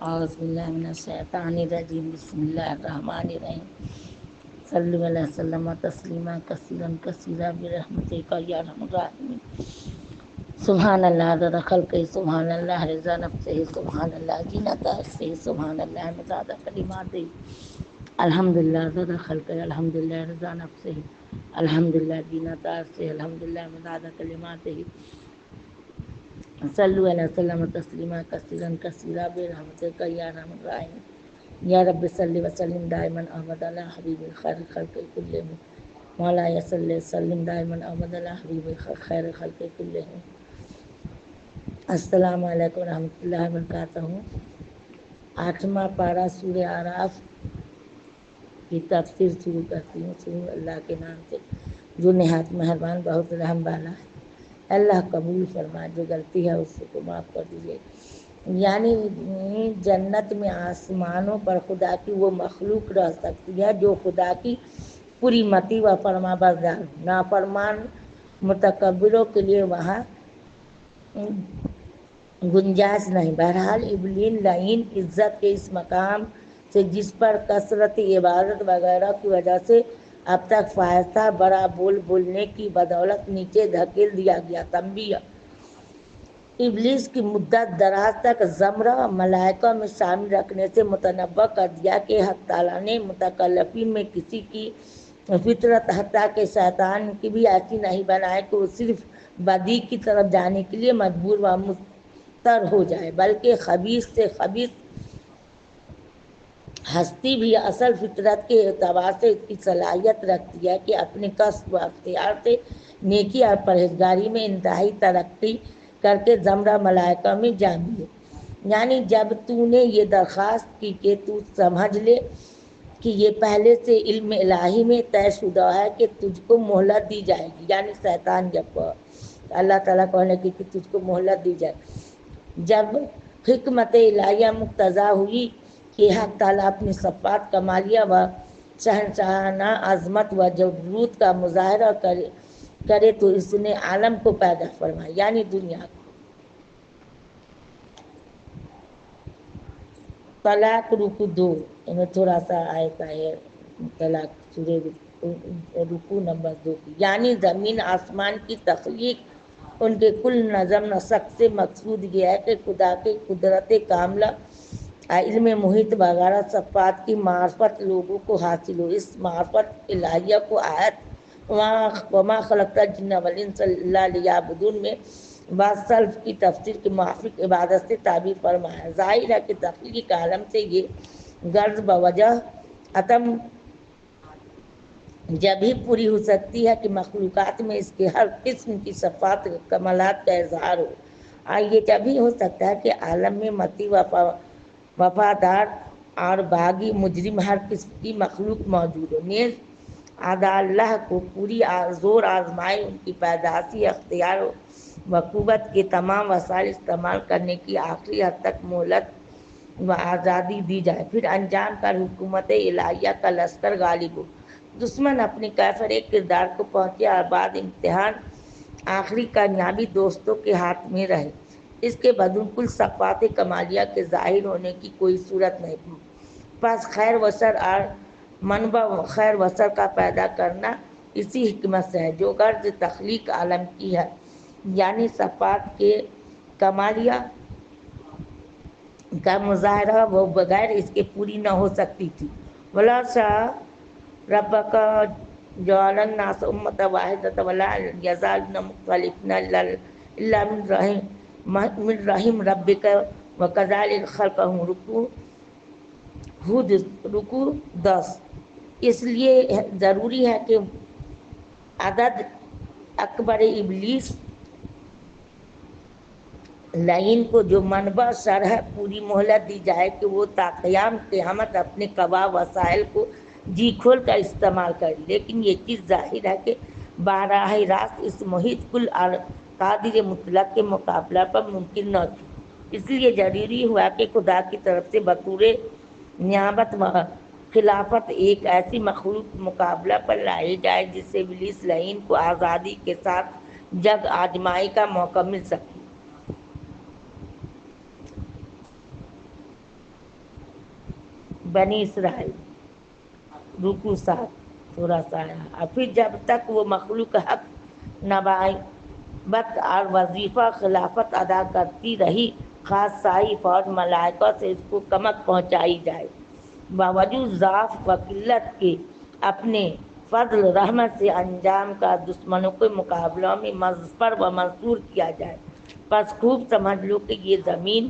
اعوذ باللہ من الشیطان الرجیم بسم اللہ الرحمن الرحیم صلی اللہ وسلم تسلیما کثیرا کثیرا برحمتک یا ارحم الراحمین سبحان اللہ عدد خلقہ سبحان اللہ رضا نفسہ سبحان اللہ زینت عرشہ سبحان اللہ مداد کلماتہ الحمدللہ عدد خلقہ الحمدللہ رضا نفسہ الحمدللہ زینت عرشہ الحمدللہ مداد کلماتہ صلو علی وسلم تسلیما کثیرا کثیرا برحمتک یا ارحم الراحمین یا رب صلی وسلم دائما ابدا علی حبیب خیر خلق کلہم مولا صلی وسلم دائما ابدا علی حبیب خیر خلق کلہم۔ السلام علیکم ورحمۃ اللہ وبرکاتہ۔ 8واں پارہ سورہ اعراف کی تفسیر شروع کرتی ہوں۔ شروع اللہ کے نام سے جو نہایت مہربان بہت رحم والا ہے۔ اللہ قبول فرمائے، جو غلطی ہے اس کو معاف کر دیجیے۔ یعنی جنت میں آسمانوں پر خدا کی وہ مخلوق رہ سکتی ہے جو خدا کی پوری متی و فرما بردار، نافرمان متکبروں کے لیے وہاں گنجائش نہیں۔ بہرحال ابلیس لعین عزت کے اس مقام سے جس پر کثرت عبادت وغیرہ کی وجہ سے اب تک فائدہ بڑا بولنے کی بدولت نیچے دھکیل دیا گیا، تنبیہ ابلیس کی مدت دراز تک زمرہ ملائکہ میں شامل رکھنے سے متنبہ کر دیا کہ حق تعالیٰ نے متکلفین میں کسی کی فطرت حتیٰ کہ شیطان کی بھی ایسی نہیں بنائے کہ وہ صرف بدی کی طرف جانے کے لیے مجبور و مضطر ہو جائے، بلکہ خبیث سے خبیث ہستی بھی اصل فطرت کے اعتبار سے اس کی صلاحیت رکھتی ہے کہ اپنے کسب و اختیار سے نیکی اور پرہیزگاری میں انتہائی ترقی کر کے زمرہ ملائکہ میں جا ملے۔ یعنی جب تو نے یہ درخواست کی کہ تو سمجھ لے کہ یہ پہلے سے علم الہی میں طے شدہ ہے کہ تجھ کو مہلت دی جائے گی، یعنی شیطان جب اللہ تعالیٰ کہنے کی کہ تجھ کو مہلت دی جائے، جب حکمت الہیہ مقتضا ہوئی کہ حق تعالیٰ اپنی صفات کمالیہ و شہنشاہانہ عظمت و جبروت کا مظاہرہ کرے تو اس نے عالم کو پیدا فرمایا، یعنی دنیا کو۔ طلاق رکو 2 میں تھوڑا سا آیت ہے طلاق سورہ رکو نمبر 2 کی، یعنی زمین آسمان کی تخلیق ان کے کل نظم نسق سے مقصود یہ ہے کہ خدا کے قدرت کاملہ علم محیط وغیرہ صفات کی معرفت لوگوں کو حاصل ہو۔ اس معرفت الہیہ کو آیت وما خلقت الجن والانس الا لیعبدون میں بعض سلف کی تفسیر کے موافق عبادت سے تعبیر فرمایا۔ ظاہر ہے کہ تخلیق عالم سے یہ غرض بوجہ عدم جب ہی پوری ہو سکتی ہے کہ مخلوقات میں اس کے ہر قسم کی صفات کمالات کا اظہار ہو۔ یہ جب ہی ہو سکتا ہے کہ عالم میں متی وفادار اور باغی مجرم ہر قسم کی مخلوق موجود ہو، نیز اعداء اللہ کو پوری زور آزمائے ان کی پیدائشی اختیار و قوت کے تمام وسائل استعمال کرنے کی آخری حد تک مہلت و آزادی دی جائے، پھر انجام کر حکومت الہیہ کا لشکر غالب ہو، دشمن اپنے کیفر کردار کو پہنچے اور بعد امتحان آخری کامیابی دوستوں کے ہاتھ میں رہے۔ اس کے بدون کل صفات کمالیہ کے ظاہر ہونے کی کوئی صورت نہیں۔ پس خیر و شر اور منبع خیر و شر کا پیدا کرنا اسی حکمت سے ہے جو غرض تخلیق عالم کی ہے، یعنی صفات کے کمالیہ کا مظاہرہ وہ بغیر اس کے پوری نہ ہو سکتی تھی۔ ولا شاء ربک جعل الناس امۃ واحدۃ ولا یزالون مختلفین الا من رحم ربک وکذلک خلقهم۔ رکوع ہود رکوع 10۔ اس لیے ضروری ہے کہ عدد اکبر ابلیس لعین کو جو منبع شر ہے پوری مہلت دی جائے کہ وہ تا قیام قیامت اپنے قوا وسائل کو جی کھول کر استعمال کرے، لیکن یہ چیز ظاہر ہے کہ براہ راست اس محیط کل اور قادر مطلق کے مقابلہ پر ممکن نہ تھی۔ اس لیے ضروری ہوا کہ خدا کی طرف سے بطور نیابت و خلافت ایک ایسی مخلوق مقابلہ پر لائی جائے جس سے ابلیس لعین کو آزادی کے ساتھ جگ آزمائی کا موقع مل سکے۔ بنی اسرائیل رکو 7 تھوڑا سا آیا. اور پھر جب تک وہ مخلوق حق نبوت اور وظیفہ خلافت ادا کرتی رہی، خاص سائی فوج ملائکہ سے اس کو کمک پہنچائی جائے، باوجود ضعف و قلت کے اپنے فضل رحمت سے انجام کا دشمنوں کے مقابلوں میں مظفر و منصور کیا جائے. بس خوب سمجھ لو کہ یہ زمین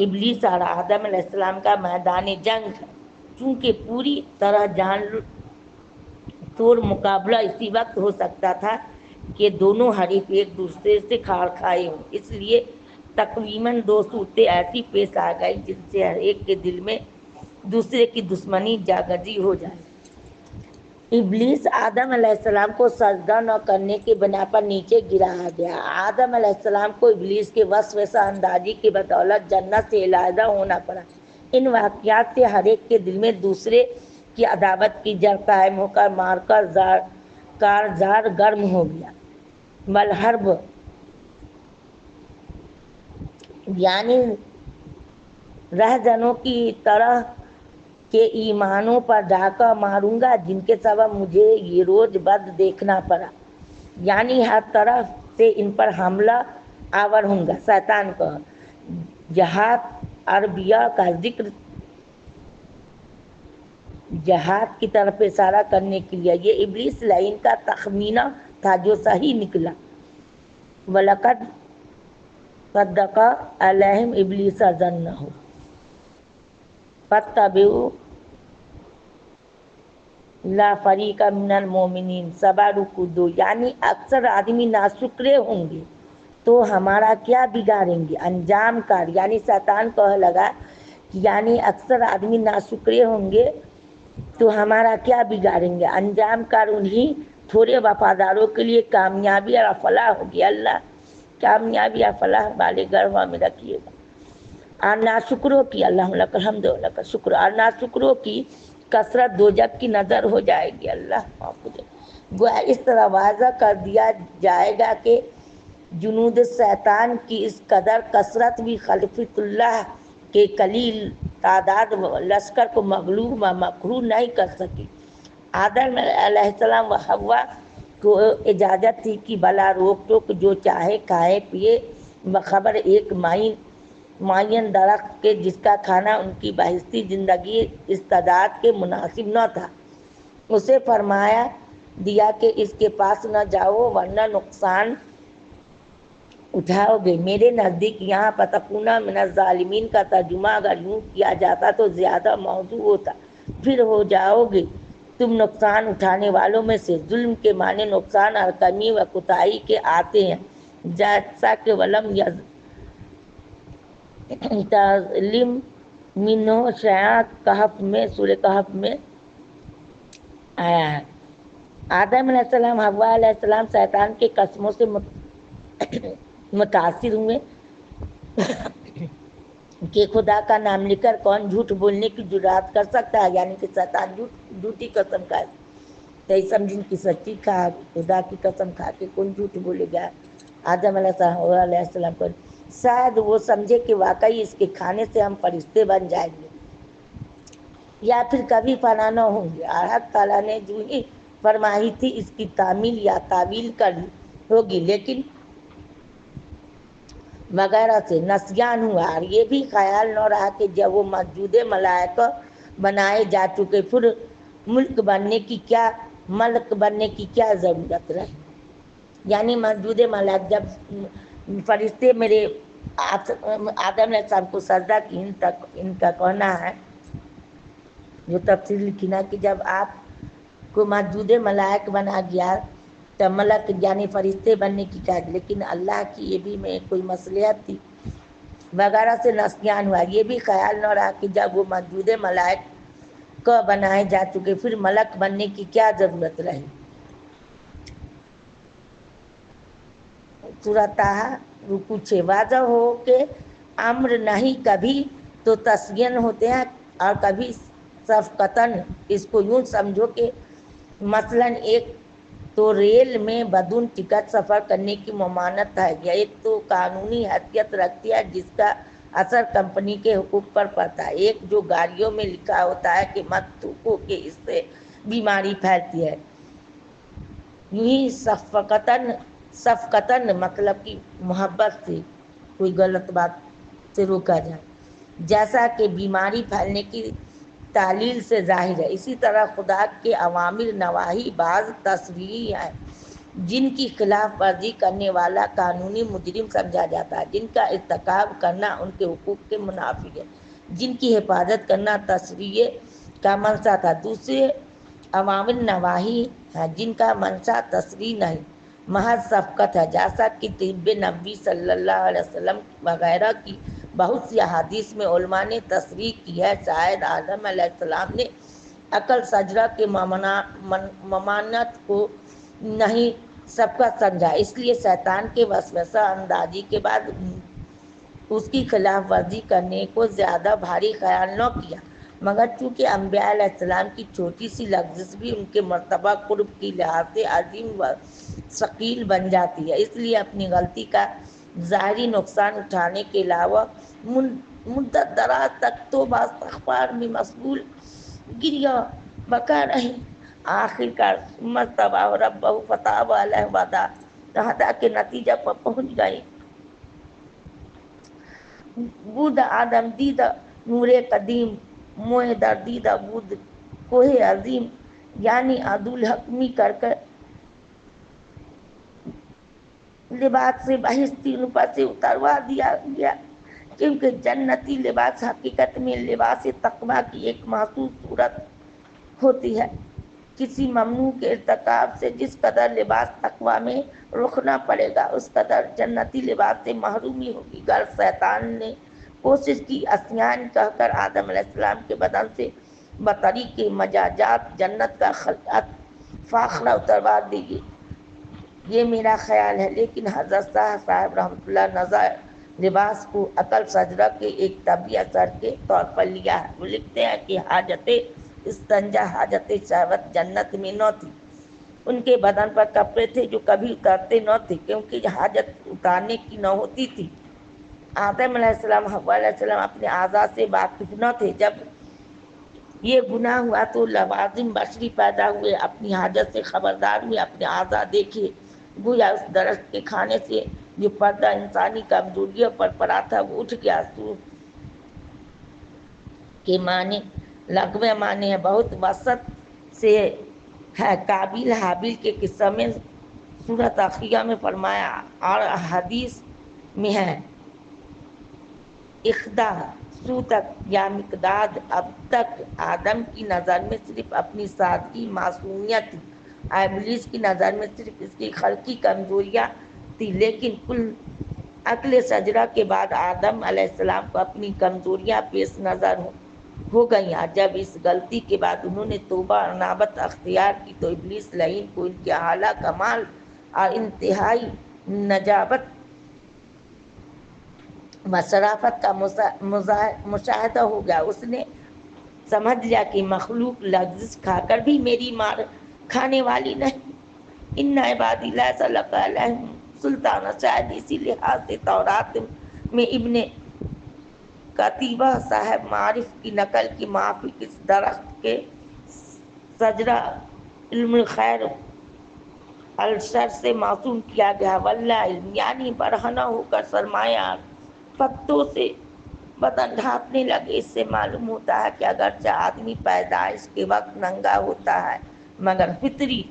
ابلیس اور آدم علیہ السلام کا میدان جنگ ہے، چونکہ پوری طرح جان توڑ مقابلہ اسی وقت ہو سکتا تھا کہ دونوں حریف ایک دوسرے سے کھاڑ کھائے ہوں. اس لیے تقریباً 2 صورتیں ایسی پیش آ گئی جن سے ہر ایک کے دل میں دوسرے کی دشمنی جاگزی ہو جائے. ابلیس آدم علیہ السلام کو سجدہ نہ کرنے کی بنا پر نیچے گرایا گیا. آدم علیہ السلام کو ابلیس کے وسوسہ اندازی کی بدولت جنت سے علیحدہ ہونا پڑا. ان واقعات سے ہر ایک کے دل میں دوسرے کی عداوت کی جڑ قائم ہو کر مار کر کارزار گرم ہو گیا. والحرب یعنی رہزنوں کی طرح کے ایمانوں پر ڈاکہ ماروں گا جن کے سبب مجھے یہ روز بد دیکھنا پڑا. یعنی ہر طرف سے ان پر حملہ آور ہوں گا. شیطان کا جہاد عربیہ کا ذکر جہاد کی طرف اشارہ کرنے کے لیے یہ ابلیس لعین کا تخمینہ تھا جو صحیح نکلا. وَلَقَدْ صَدَّقَ عَلَيْهِمْ إِبْلِيسَ ظَنَّهُ فَاتَّبِعُوا لَا فَرِيقَ مِنَ الْمُؤْمِنِينَ سبا رکو 2. یعنی اکثر آدمی ناشکرے ہوں گے تو ہمارا کیا بگاڑیں گے. انجام کار یعنی شیطان کہنے لگا کہ یعنی اکثر آدمی ناشکرے ہوں گے تو ہمارا کیا بگاڑیں گے. انجام کار انہی تھوڑے وفاداروں کے لیے کامیابی اور فلاح ہوگی. اللہ کامیابی اور فلاح والے گھروں میں رکھیے گا. اور ناشکروں کی اللہ لک الحمد لک شکر اور ناشکروں کی کثرت دوزخ کی نظر ہو جائے گی. اللہ محفوظ. گویا اس طرح واضح کر دیا جائے گا کہ جنود شیطان کی اس قدر کثرت بھی خلیفۃ اللہ کے قلیل تعداد لشکر کو مغلوب و مقہور نہیں کر سکی. آدم علیہ السلام و حوا کو اجازت تھی کہ بلا روک ٹوک جو چاہے کھائے پیے بخبر ایک معین درخت کے جس کا کھانا ان کی بہشتی زندگی استعداد کے مناسب نہ تھا. اسے فرمایا دیا کہ اس کے پاس نہ جاؤ ورنہ نقصان اٹھاؤ گے. میرے نزدیک یہاں فتکون من الظالمین کا ترجمہ اگر یوں کیا جاتا تو زیادہ موضوع ہوتا. پھر ہو جاؤ گے تم نقصان اٹھانے والوں میں سے. ظلم کے معنی نقصان اور کمی و کوتاہی کے آتے ہیں جیسا کہ ولم تظلم منہ شیعہ کہف میں سورہ کہف میں آیا ہے. آدم علیہ السلام حوا علیہ السلام شیطان کے قسموں سے متاثر ہوئے کہ خدا کا نام لے کر کون جھوٹ بولنے کی جرات کر سکتا ہے. یعنی کہ شیطان جھوٹی قسم کھائے تو سمجھیں کہ سچی کھا خدا کی قسم کھا کے کون جھوٹ بولے گا. آدم علیہ السلام کو شاید وہ سمجھے کہ واقعی اس کے کھانے سے ہم فرشتے بن جائیں گے یا پھر کبھی فنا نہ ہوں گے. اور حق تعالیٰ نے جو ہی فرمائی تھی اس کی تعمیل یا تعویل کر ہوگی لیکن وغیرہ سے نسیان ہوا. اور یہ بھی خیال نہ رہا کہ جب وہ مسجود ملائکہ بنائے جا چکے پھر ملک بننے کی کیا ضرورت رہی. یعنی مسجود ملائکہ جب فرشتے میرے آدم علیہ السلام کو سجدہ کی ان کا کہنا ہے جو تفسیر لکھی نا کہ جب آپ کو مسجود ملائک بنا گیا تو ملک یعنی فرشتے بننے کی کیا. لیکن اللہ کی یہ بھی میں کوئی مصلحت تھی وغیرہ سے نسیان ہوا. یہ بھی خیال نہ رہا کہ جب وہ مسجود ملائک کو بنائے جا چکے پھر ملک بننے کی کیا ضرورت رہی. سورۃ طٰہٰ رکوع 6. واضح ہو کہ امر نہیں کبھی تو تسین ہوتے ہیں اور کبھی شفقتاً. اس کو یوں سمجھو کہ مثلاً ایک تو ریل میں بدون ٹکٹ سفر کرنے کی ممانعت ہے یا ایک تو قانونی حیثیت رکھتی ہے جس کا اثر کمپنی کے حقوق پر پڑتا ہے۔ ایک جو گاڑیوں میں لکھا ہوتا ہے کہ مت تھوکو کہ اس سے بیماری پھیلتی ہے، یوں ہی شفقتاً مطلب کہ محبت سے کوئی غلط بات سے روکا جائے، جیسا کہ بیماری پھیلنے کی تعلیل سے ظاہر ہے۔ اسی طرح خدا کے اوامر نواہی بعض تشریعی ہیں جن کی خلاف ورزی کرنے والا قانونی مجرم سمجھا جاتا ہے، جن کا ارتکاب کرنا ان کے حقوق کے منافی ہے، جن کی حفاظت کرنا تشریع کا منشا تھا۔ دوسرے اوامر نواہی ہیں جن کا منشا تشریع نہیں، محض شفقت ہے، جیسا کہ طب نبوی صلی اللہ علیہ وسلم وغیرہ کی بہت سی احادیث میں علماء نے تصریح کی ہے۔ شاید آدم علیہ السلام نے عقل شجرہ کے ممانعت کو نہیں شفقت سمجھا، اس لیے شیطان کے وسوسہ اندازی کے بعد اس کی خلاف ورزی کرنے کو زیادہ بھاری خیال نہ کیا، مگر چونکہ انبیاء علیہ السلام کی چھوٹی سی لغزش بھی ان کے مرتبہ قرب کی لحاظ سے عظیم و ثقیل بن جاتی ہے، اس لیے اپنی غلطی کا ظاہری نقصان اٹھانے کے علاوہ مدت دراز تک توبہ استغفار میں مشغول گریہ بکا رہے۔ آخر کار مرتبہ ربہ فتاب علیہ وعدہ کے نتیجہ پر پہنچ گئے۔ بود آدم دیدہ نور قدیم، موئے در دیدہ بود کوہ عظیم، یعنی عدول حکمی کر لباس سے بہشتی اوپر سے اتروا دیا گیا، کیونکہ جنتی لباس حقیقت میں لباس تقویٰ کی ایک محسوس صورت ہوتی ہے۔ کسی ممنوع کے ارتکاب سے جس قدر لباس تقویٰ میں رکنا پڑے گا، اس قدر جنتی لباس سے محرومی ہوگی۔ گر شیطان نے کوشش کی اسیان کہہ کر آدم علیہ السلام کے بدن سے بطریق مجازات جنت کا خلعت فاخرہ اتروا دیے، یہ میرا خیال ہے، لیکن حضرت شاہ صاحب رحمۃ اللہ نظر لباس کو عقل شجرہ کے ایک طبعی اثر کے طور پر لیا ہے۔ وہ لکھتے ہیں کہ حاجت استنجا، حاجت شہوت جنت میں نہ تھی، ان کے بدن پر کپڑے تھے جو کبھی اترتے نہ تھے کیونکہ حاجت اتارنے کی نہ ہوتی تھی۔ آدم علیہ السلام، حوا علیہ السلام اپنے اعضاء سے واقف نہ تھے۔ جب یہ گناہ ہوا تو لوازم بشری پیدا ہوئے، اپنی حاجت سے خبردار ہوئے، اپنے اعضاء دیکھے، گویا اس درخت کے کھانے سے جو پردہ انسانی کمزوریوں پر پڑا تھا وہ اٹھ گیا۔ سور کے معنی لغوی معنی ہے، بہت وسط سے ہے۔ قابیل حابیل کے قصہ میں سورۃ اخیہ میں فرمایا اور حدیث میں ہے، اخدا سو تک یا مقداد اب تک آدم کی نظر میں صرف اپنی سادگی معصومیت تھی، ابلیس کی نظر میں صرف اس کی خلقی کمزوریاں تھی، لیکن کل عقل شجرہ کے بعد آدم علیہ السلام کو اپنی کمزوریاں پیش نظر ہو گئیں۔ جب اس غلطی کے بعد انہوں نے توبہ اور انابت اختیار کی تو ابلیس لعین کو ان کے اعلیٰ کمال اور انتہائی نجابت و شرافت کا مشاہدہ ہو گیا۔ اس نے سمجھ لیا کہ مخلوق لغزش کھا کر بھی میری مار کھانے والی نہیں۔ ان عبادی لیس لک علیہم سلطان، شاید اسی لحاظ سے تورات میں ابن قتیبہ صاحب معارف کی نقل کی موافق اس درخت کے شجرہ علم الخیر الشر سے موسوم کیا گیا۔ واللہ علم، یعنی برہنہ ہو کر سرمایہ پتوں سے بدن ڈھانپنے لگے۔ اس سے معلوم ہوتا ہے کہ اگرچہ آدمی پیدائش کے وقت ننگا ہوتا ہے مگر فطری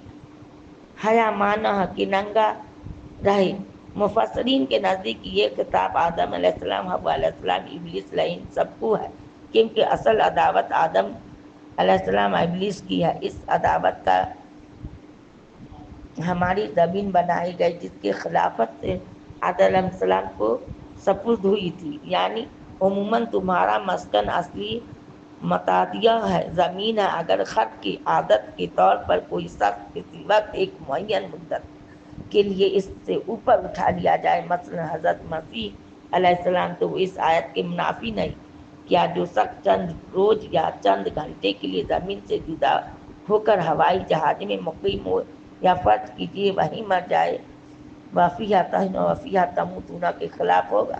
حیا مانا ہے کہ ننگا رہے۔ مفسرین کے نزدیک یہ خطاب آدم علیہ السلام، حوا علیہ السلام، ابلیس لعین سب کو ہے، کیونکہ اصل عداوت آدم علیہ السلام ابلیس کی ہے۔ اس عداوت کا ہماری زمین بنائی گئی جس کے خلافت سے آدم علیہ السلام کو سپرد ہوئی تھی، یعنی عموماً تمہارا مسکن اصلی متعدیہ ہے، زمین ہے۔ اگر خط کی عادت کے طور پر کوئی شخص کسی وقت ایک معین مدت کے لیے اس سے اوپر اٹھا لیا جائے، مثلا حضرت مسیح علیہ السلام، تو وہ اس آیت کے منافی نہیں۔ کیا جو شخص چند روز یا چند گھنٹے کے لیے زمین سے جدا ہو کر ہوائی جہاز میں مقیم ہو یا فرض کیجیے وہیں مر جائے، وَفِيهَا تَحْيَوْنَ وَفِيهَا تَمُوتُونَ کے خلاف ہوگا؟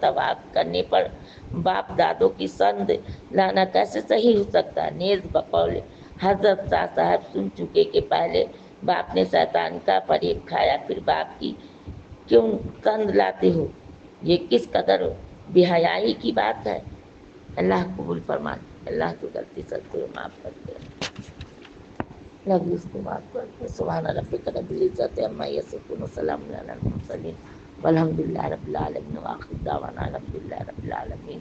طواف کرنے پر باپ دادوں کی سند لانا کیسے صحیح ہو سکتا ہے؟ نیز بقول حضرت شاہ صاحب سن چکے کہ پہلے باپ نے شیطان کا فریب کھایا، پھر باپ کی کیوں سند لاتے ہو؟ یہ کس قدر بے حیائی کی بات ہے۔ اللہ قبول فرمائے، اللہ کی غلطی سب کو معاف کر دے، لگی اس کو معاف کر دے۔ سبحان ربک رب العزت عما یصفون وسلام علی المرسلین والحمد للہ رب العالمین وآخر دعوانا الحمد للہ رب العالمین۔